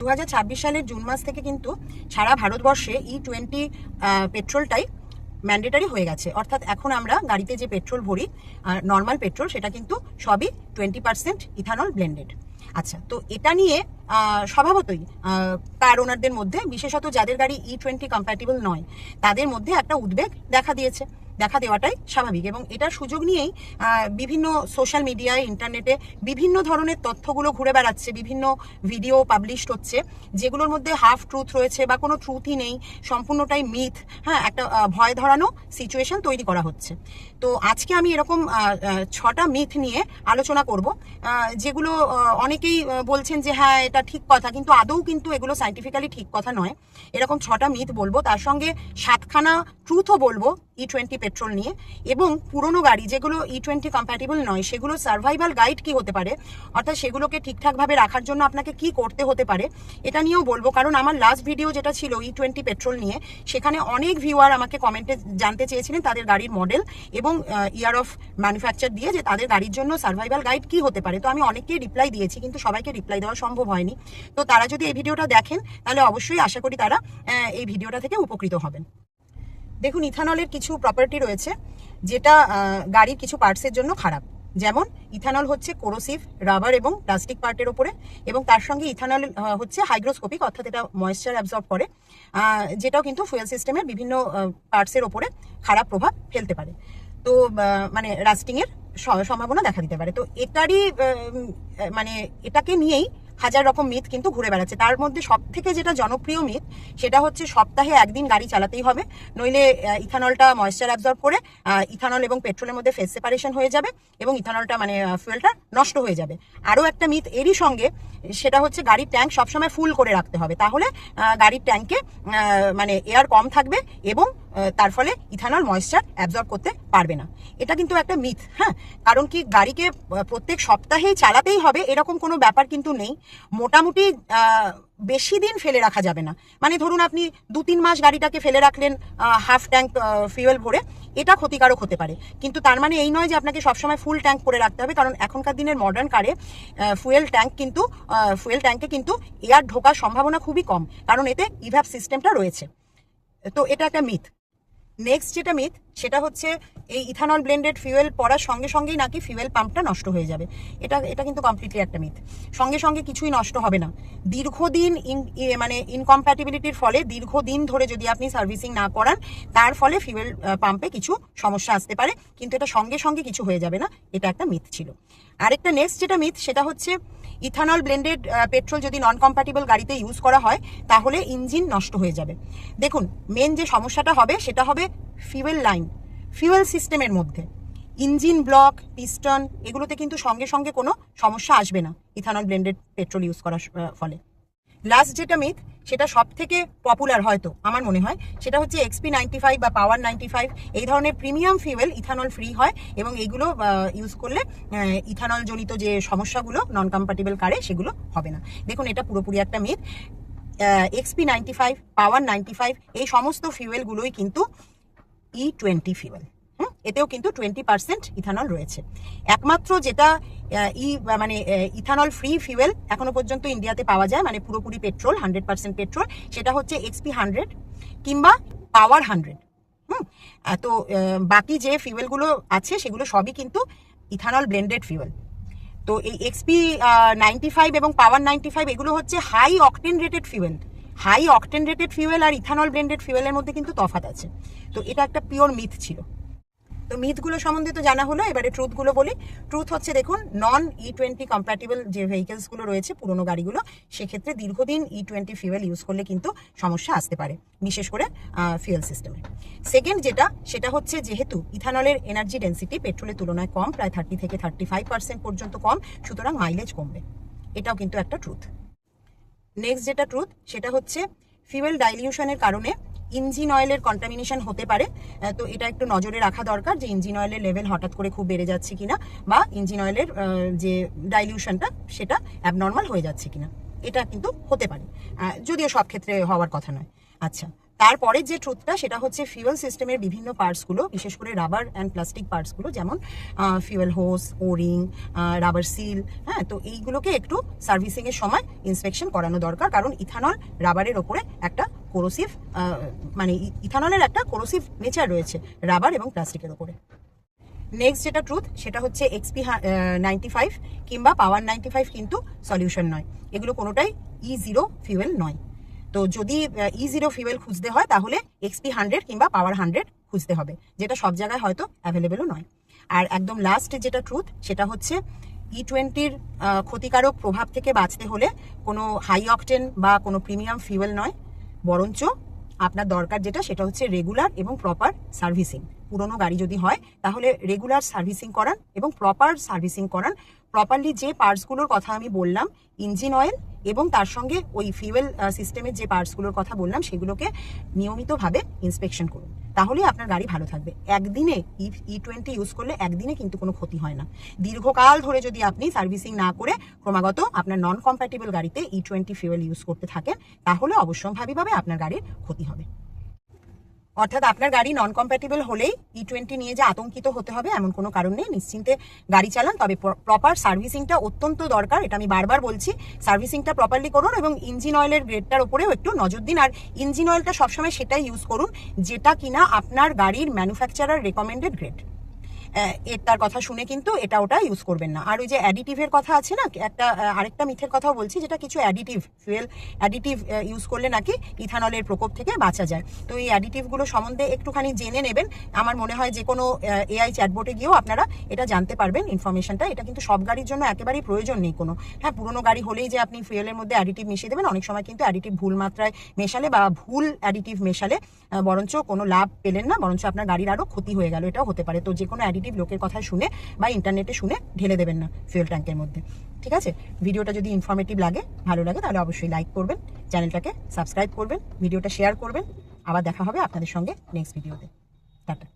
2026 সালের জুন মাস থেকে কিন্তু সারা ভারতবর্ষে E20 পেট্রোলটাই ম্যান্ডেটারি হয়ে গেছে। অর্থাৎ এখন আমরা গাড়িতে যে পেট্রোল ভরি নর্মাল পেট্রোল, সেটা কিন্তু সবই 20% ইথানল ব্লেন্ডেড। আচ্ছা, তো এটা নিয়ে স্বভাবতই কার ওনারদের মধ্যে, বিশেষত যাদের গাড়ি E20 কম্প্যাটিবল নয়, তাদের মধ্যে একটা উদ্বেগ দেখা দেওয়াটাই স্বাভাবিক। এবং এটার সুযোগ নিয়েই বিভিন্ন সোশ্যাল মিডিয়ায়, ইন্টারনেটে বিভিন্ন ধরনের তথ্যগুলো ঘুরে বেড়াচ্ছে, বিভিন্ন ভিডিও পাবলিশড হচ্ছে যেগুলোর মধ্যে হাফ ট্রুথ রয়েছে বা কোনো ট্রুথই নেই, সম্পূর্ণটাই মিথ। হ্যাঁ, একটা ভয় ধরানো সিচুয়েশন তৈরি করা হচ্ছে। তো আজকে আমি এরকম 6টা মিথ নিয়ে আলোচনা করব, যেগুলো অনেকেই বলছেন যে হ্যাঁ এটা ঠিক কথা, কিন্তু আদৌ কিন্তু এগুলো সাইন্টিফিক্যালি ঠিক কথা নয়। এরকম 6টা মিথ বলবো, তার সঙ্গে 7খানা ট্রুথও বলবো E20 পেট্রোল নিয়ে। এবং পুরনো গাড়ি যেগুলো E20 কম্প্যাটিবল নয়, সেগুলো সার্ভাইভাল গাইড কি হতে পারে, অর্থাৎ সেগুলোকে ঠিকঠাকভাবে রাখার জন্য আপনাকে কি করতে হতে পারে, এটা নিয়েও বলবো। কারণ আমার লাস্ট ভিডিও যেটা ছিল E20 পেট্রোল নিয়ে, সেখানে অনেক ভিউয়ার আমাকে কমেন্টে জানতে চেয়েছিলেন তাদের গাড়ির মডেল এবং ইয়ার অফ ম্যানুফ্যাকচার দিয়ে যে তাদের গাড়ির জন্য সার্ভাইভাল গাইড কি হতে পারে। তো আমি অনেককেই রিপ্লাই দিয়েছি, কিন্তু সবাইকে রিপ্লাই দেওয়া সম্ভব হয়নি। তো তারা যদি এই ভিডিওটা দেখেন, তাহলে অবশ্যই আশা করি তারা এই ভিডিওটা থেকে উপকৃত হবেন। দেখুন, ইথানলের কিছু প্রপার্টি রয়েছে যেটা গাড়ির কিছু পার্টসের জন্য খারাপ। যেমন ইথানল হচ্ছে কোরোসিভ, রাবার এবং প্লাস্টিক পার্টের ওপরে, এবং তার সঙ্গে ইথানল হচ্ছে হাইগ্রোস্কোপিক, অর্থাৎ এটা ময়েশ্চার অ্যাবজর্ব করে, যেটাও কিন্তু ফুয়েল সিস্টেমের বিভিন্ন পার্টসের ওপরে খারাপ প্রভাব ফেলতে পারে। তো মানে রাস্টিংয়ের সম্ভাবনা দেখা দিতে পারে। তো এটারই মানে এটাকে নিয়েই হাজার রকম মিথ কিন্তু ঘুরে বেড়াচ্ছে। তার মধ্যে সব থেকে যেটা জনপ্রিয় মিথ, সেটা হচ্ছে সপ্তাহে একদিন গাড়ি চালাতেই হবে, নইলে ইথানলটা ময়েশ্চার অ্যাবজর্ব করে ইথানল এবং পেট্রোলের মধ্যে ফেজ সেপারেশন হয়ে যাবে এবং ইথানলটা মানে ফুয়েলটা নষ্ট হয়ে যাবে। আরও একটা মিথ এরই সঙ্গে, সেটা হচ্ছে গাড়ির ট্যাঙ্ক সবসময় ফুল করে রাখতে হবে, তাহলে গাড়ির ট্যাঙ্কে মানে এয়ার কম থাকবে এবং তার ফলে ইথানল ময়েশ্চার অ্যাবজর্ব করতে পারবে না। এটা কিন্তু একটা মিথ। হ্যাঁ, কারণ কি, গাড়িকে প্রত্যেক সপ্তাহেই চালাতেই হবে এরকম কোনো ব্যাপার কিন্তু নেই। মোটামুটি বেশি দিন ফেলে রাখা যাবে না। মানে ধরুন আপনি 2-3 মাস গাড়িটাকে ফেলে রাখলেন হাফ ট্যাঙ্ক ফিউয়েল ভরে, এটা ক্ষতিকারক হতে পারে। কিন্তু তার মানে এই নয় যে আপনাকে সবসময় ফুল ট্যাঙ্ক করে রাখতে হবে, কারণ এখনকার দিনের মডার্ন কারে ফুয়েল ট্যাঙ্কে কিন্তু এয়ার ঢোকার সম্ভাবনা খুবই কম, কারণ এতে ইভ্যাপ সিস্টেমটা রয়েছে। তো এটা একটা মিথ। নেক্সট যেটা মিথ, সেটা হচ্ছে এই ইথানল ব্লেন্ডেড ফিউয়েল পড়ার সঙ্গে সঙ্গেই নাকি ফিউয়েল পাম্পটা নষ্ট হয়ে যাবে। এটা কিন্তু কমপ্লিটলি একটা মিথ। সঙ্গে সঙ্গে কিছুই নষ্ট হবে না। দীর্ঘদিন মানে ইনকম্প্যাটিবিলিটির ফলে দীর্ঘদিন ধরে যদি আপনি সার্ভিসিং না করান, তার ফলে ফিউয়েল পাম্পে কিছু সমস্যা আসতে পারে, কিন্তু এটা সঙ্গে সঙ্গে কিছু হয়ে যাবে না। এটা একটা মিথ ছিল। আরেকটা নেক্সট যেটা মিথ, সেটা হচ্ছে ইথানল ব্লেন্ডেড পেট্রোল যদি নন কম্প্যাটিবল গাড়িতে ইউজ করা হয়, তাহলে ইঞ্জিন নষ্ট হয়ে যাবে। দেখুন, মেন যে সমস্যাটা হবে সেটা হবে ফিউয়েল সিস্টেমের মধ্যে ইঞ্জিন ব্লক, পিস্টন, এগুলোতে কিন্তু সঙ্গে সঙ্গে কোনো সমস্যা আসবে না ইথানল ব্লেন্ডেড পেট্রোল ইউজ করার ফলে। লাস্ট যেটা মিথ, সেটা সব থেকে পপুলার হয়তো আমার মনে হয়, সেটা হচ্ছে XP95 বা পাওয়ার 95, এই ধরনের প্রিমিয়াম ফিউয়েল ইথানল ফ্রি হয় এবং এইগুলো ইউজ করলে ইথানল জনিত যে সমস্যাগুলো নন কম্প্যাটিবল কারে, সেগুলো হবে না। দেখুন, এটা পুরোপুরি একটা মিথ। XP95, পাওয়ার 95, এই সমস্ত ফিউয়েলগুলোই কিন্তু E20 ফিউয়েল। এতেও কিন্তু 20% ইথানল রয়েছে। একমাত্র যেটা মানে ইথানল ফ্রি ফিউয়েল এখনো পর্যন্ত ইন্ডিয়াতে পাওয়া যায়, মানে পুরোপুরি পেট্রোল, 100% পেট্রোল, সেটা হচ্ছে XP100 কিংবা পাওয়ার 100। তো বাকি যে ফিউয়েলগুলো আছে সেগুলো সবই কিন্তু ইথানল ব্লেন্ডেড ফিউয়েল। তো এই XP95 এবং পাওয়ার 95 এগুলো হচ্ছে হাই অকটেন রেটেড ফিউয়েল। আর ইথানল ব্লেন্ডেড ফিউয়েলের মধ্যে কিন্তু তফাৎ আছে। তো এটা একটা পিওর মিথ ছিল। তো মিথগুলো সম্বন্ধে তো জানা হলো, এবারে ট্রুথগুলো বলি। ট্রুথ হচ্ছে, দেখুন, নন E20 কম্প্যাটিবল যে ভেহিকেলসগুলো রয়েছে, পুরোনো গাড়িগুলো, সেক্ষেত্রে দীর্ঘদিন E20 ফিউয়েল ইউজ করলে কিন্তু সমস্যা আসতে পারে, বিশেষ করে ফিউয়েল সিস্টেমে। সেকেন্ড যেটা, সেটা হচ্ছে যেহেতু ইথানলের এনার্জি ডেন্সিটি পেট্রোলের তুলনায় কম, প্রায় 30 থেকে 35% পর্যন্ত কম, সুতরাং মাইলেজ কমবে। এটাও কিন্তু একটা ট্রুথ। নেক্সট যেটা ট্রুথ, সেটা হচ্ছে ফিউয়েল ডাইলিউশনের কারণে ইঞ্জিন অয়েলের কন্টামিনেশন হতে পারে। তো এটা একটু নজরে রাখা দরকার যে ইঞ্জিন অয়েলের লেভেল হঠাৎ করে খুব বেড়ে যাচ্ছে কিনা, বা ইঞ্জিন অয়েলের যে ডাইলিউশনটা সেটা অ্যাবনর্মাল হয়ে যাচ্ছে কিনা। এটা কিন্তু হতে পারে, যদিও সব ক্ষেত্রে হওয়ার কথা নয়। আচ্ছা, তারপরের যে ট্রুথটা সেটা হচ্ছে ফিউয়েল সিস্টেমের বিভিন্ন পার্টসগুলো, বিশেষ করে রাবার অ্যান্ড প্লাস্টিক পার্টসগুলো, যেমন ফিউয়েল হোস, ওরিং, রাবার সিল, হ্যাঁ, তো এইগুলোকে একটু সার্ভিসিংয়ের সময় ইন্সপেকশন করানো দরকার, কারণ ইথানল রাবারের ওপরে একটা কোরোসিভ, মানে ইথানলের একটা কোরোসিভ নেচার রয়েছে রাবার এবং প্লাস্টিকের ওপরে। নেক্সট যেটা ট্রুথ সেটা হচ্ছে XP 95 কিংবা পাওয়ার 95 কিন্তু সলিউশন নয়, এগুলো কোনোটাই E0 ফিউয়েল নয়। তো যদি E0 ফিউয়েল খুঁজতে হয় তাহলে XP 100 কিংবা পাওয়ার 100 খুঁজতে হবে, যেটা সব জায়গায় হয়তো অ্যাভেলেবেলও নয়। আর একদম লাস্ট যেটা ট্রুথ সেটা হচ্ছে E20-র ক্ষতিকারক প্রভাব থেকে বাঁচতে হলে কোনো হাই অকটেন বা কোনো প্রিমিয়াম ফিউয়েল নয়, বরঞ্চ আপনার দরকার যেটা সেটা হচ্ছে রেগুলার এবং প্রপার সার্ভিসিং। পুরনো গাড়ি যদি হয় তাহলে রেগুলার সার্ভিসিং করান এবং প্রপার সার্ভিসিং করান। প্রপারলি যে পার্টসগুলোর কথা আমি বললাম, ইঞ্জিন অয়েল এবং তার সঙ্গে ওই ফিউয়েল সিস্টেমের যে পার্টসগুলোর কথা বললাম, সেগুলোকে নিয়মিতভাবে ইন্সপেকশন করুন, তাহলে আপনার গাড়ি ভালো থাকবে। একদিনে E20 ইউজ করলে একদিনে কিন্তু কোনো ক্ষতি হয় না। দীর্ঘকাল ধরে যদি আপনি সার্ভিসিং না করে ক্রমাগত আপনার নন কম্প্যাটিবল গাড়িতে E20 ফিউয়েল ইউজ করতে থাকেন, তাহলে অবশ্যম্ভাবীভাবে আপনার গাড়ির ক্ষতি হবে। অর্থাৎ আপনার গাড়ি নন কম্প্যাটিবল হলেই E20 নিয়ে যে আতঙ্কিত হতে হবে এমন কোনো কারণ নেই, নিশ্চিন্তে গাড়ি চালান। তবে প্রপার সার্ভিসিংটা অত্যন্ত দরকার, এটা আমি বারবার বলছি। সার্ভিসিংটা প্রপারলি করুন এবং ইঞ্জিন অয়েলের গ্রেডটার উপরেও একটু নজর দিন। আর ইঞ্জিন অয়েলটা সবসময় সেটাই ইউজ করুন যেটা কিনা আপনার গাড়ির ম্যানুফ্যাকচারার রেকমেন্ডেড গ্রেড। তার কথা শুনে কিন্তু এটা ওটা ইউজ করবেন না। আর ওই যে অ্যাডিটিভের কথা আছে না, একটা আরেকটা মিথের কথাও বলছি, যেটা কিছু অ্যাডিটিভ, ফুয়েল অ্যাডিটিভ ইউজ করলে নাকি ইথানলের প্রকোপ থেকে বাঁচা যায়। তো এই অ্যাডিটিভগুলো সম্বন্ধে একটুখানি জেনে নেবেন। আমার মনে হয় যে কোনো AI চ্যাটবোটে গিয়েও আপনারা এটা জানতে পারবেন ইনফরমেশনটা। এটা কিন্তু সব গাড়ির জন্য একেবারেই প্রয়োজন নেই কোনো। হ্যাঁ, পুরোনো গাড়ি হলেই যে আপনি ফুয়েলের মধ্যে অ্যাডিটিভ মিশিয়ে দেবেন, অনেক সময় কিন্তু অ্যাডিটিভ ভুল মাত্রায় মেশালে বা ভুল অ্যাডিটিভ মেশালে বরঞ্চ কোনো লাভ পেলেন না, বরঞ্চ আপনার গাড়ির আরও ক্ষতি হয়ে গেল, এটাও হতে পারে। তো যে কোনো অ্যাডিটিভ লোকের কথা শুনে বা ইন্টারনেটে শুনে ঢেলে দেবেন না ফুয়েল ট্যাঙ্কের মধ্যে, ঠিক আছে? ভিডিওটা যদি ইনফরমেটিভ লাগে, ভালো লাগে, তাহলে অবশ্যই লাইক করবেন, চ্যানেলটাকে সাবস্ক্রাইব করবেন, ভিডিওটা শেয়ার করবেন। আবার দেখা হবে আপনাদের সঙ্গে নেক্সট ভিডিওতে। টাটা।